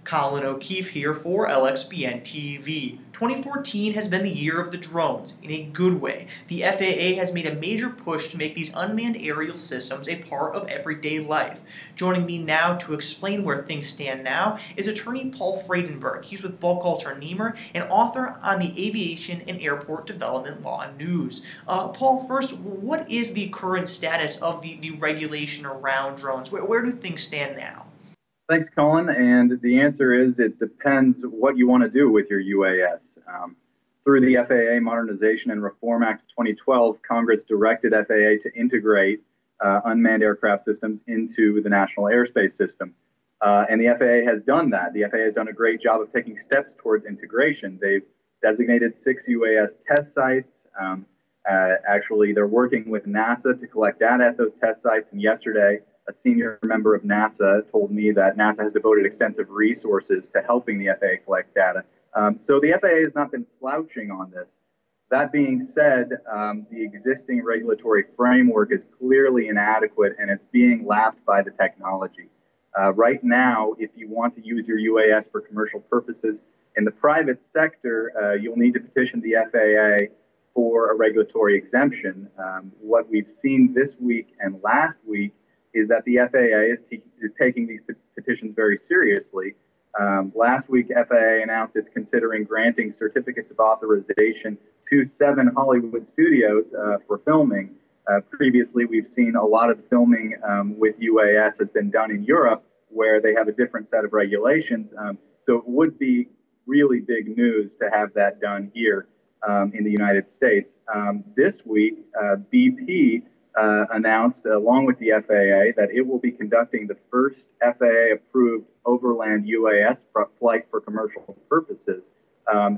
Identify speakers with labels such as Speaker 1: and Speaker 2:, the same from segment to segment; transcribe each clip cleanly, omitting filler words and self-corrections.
Speaker 1: Colin O'Keefe here for LXBN TV. 2014 has been the year of the drones, in a good way. The FAA has made a major push to make these unmanned aerial systems a part of everyday life. Joining me now to explain where things stand now is attorney Paul Fraidenmburg. He's with Buchalter Nemer, an author on the aviation and airport development law news. Paul, first, what is the current status of the regulation around drones? Where do things stand now?
Speaker 2: Thanks, Colin. And the answer is it depends what you want to do with your UAS. Through the FAA Modernization and Reform Act of 2012, Congress directed FAA to integrate unmanned aircraft systems into the national airspace system. And the FAA has done that. The FAA has done a great job of taking steps towards integration. They've designated 6 UAS test sites. Actually, they're working with NASA to collect data at those test sites. And yesterday, a senior member of NASA told me that NASA has devoted extensive resources to helping the FAA collect data. So the FAA has not been slouching on this. That being said, the existing regulatory framework is clearly inadequate and it's being lapped by the technology. Right now, if you want to use your UAS for commercial purposes in the private sector, you'll need to petition the FAA for a regulatory exemption. What we've seen this week and last week is that the FAA is taking these petitions very seriously. Last week, FAA announced it's considering granting certificates of authorization to 7 Hollywood studios for filming. Previously, we've seen a lot of the filming with UAS has been done in Europe, where they have a different set of regulations. So it would be really big news to have that done here in the United States. This week, BP announced, along with the FAA, that it will be conducting the first FAA-approved overland UAS flight for commercial purposes.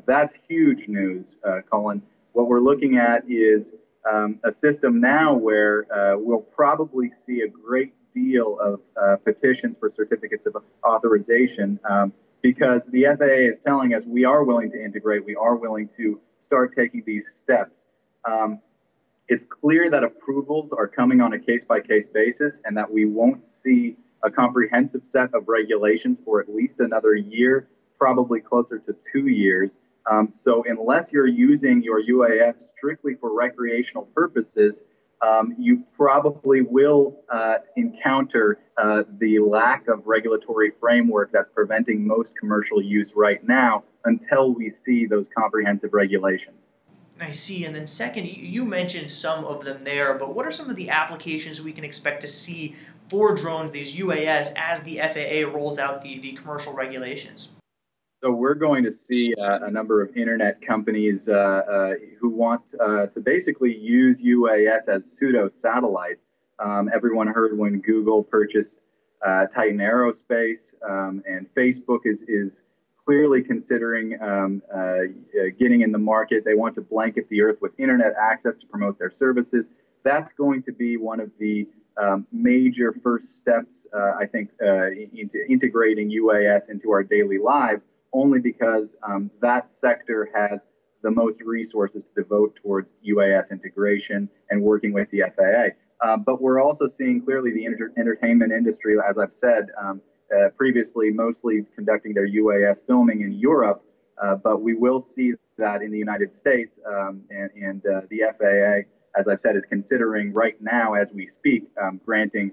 Speaker 2: That's huge news, Colin. What we're looking at is a system now where we'll probably see a great deal of petitions for certificates of authorization because the FAA is telling us we are willing to integrate, we are willing to start taking these steps. It's clear that approvals are coming on a case-by-case basis and that we won't see a comprehensive set of regulations for at least another year, probably closer to 2 years. So unless you're using your UAS strictly for recreational purposes, you probably will encounter the lack of regulatory framework that's preventing most commercial use right now until we see those comprehensive regulations.
Speaker 1: I see. And then second, you mentioned some of them there, but what are some of the applications we can expect to see for drones, these UAS, as the FAA rolls out the commercial regulations?
Speaker 2: So we're going to see a number of internet companies who want to basically use UAS as pseudo-satellites. Everyone heard when Google purchased Titan Aerospace, and Facebook is clearly considering getting in the market. They want to blanket the earth with internet access to promote their services. That's going to be one of the major first steps, I think, into integrating UAS into our daily lives, only because that sector has the most resources to devote towards UAS integration and working with the FAA. But we're also seeing clearly the entertainment industry, as I've said, previously mostly conducting their UAS filming in Europe, but we will see that in the United States, and the FAA, as I've said, is considering right now as we speak, granting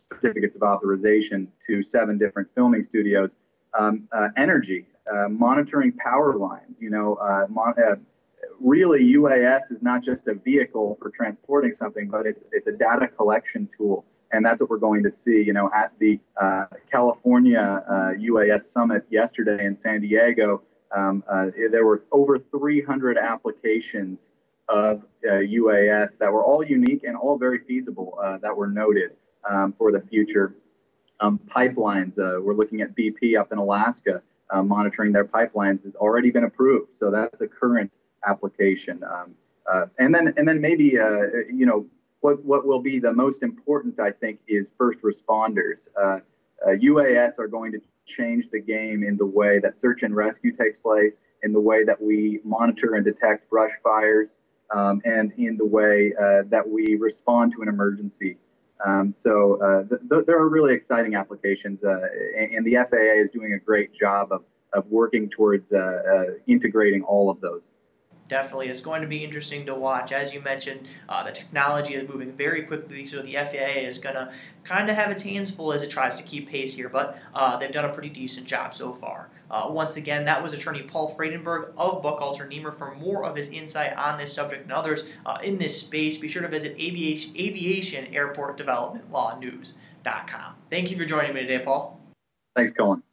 Speaker 2: certificates of authorization to 7 different filming studios. Energy, monitoring power lines, really UAS is not just a vehicle for transporting something, but it's a data collection tool. And that's what we're going to see, at the California UAS Summit yesterday in San Diego. There were over 300 applications of UAS that were all unique and all very feasible that were noted for the future. Pipelines, we're looking at BP up in Alaska, monitoring their pipelines has already been approved. So that's a current application. And then maybe, what will be the most important, I think, is first responders. UAS are going to change the game in the way that search and rescue takes place, in the way that we monitor and detect brush fires, and in the way that we respond to an emergency. There are really exciting applications, and the FAA is doing a great job of working towards integrating all of those.
Speaker 1: Definitely, it's going to be interesting to watch. As you mentioned, the technology is moving very quickly, so the FAA is going to kind of have its hands full as it tries to keep pace here, but they've done a pretty decent job so far. Once again, that was attorney Paul Fraidenmburg of Buchalter Nemer. For more of his insight on this subject and others in this space, be sure to visit Aviation Airport Development Law News.com. Thank you for joining me today, Paul.
Speaker 2: Thanks, Colin.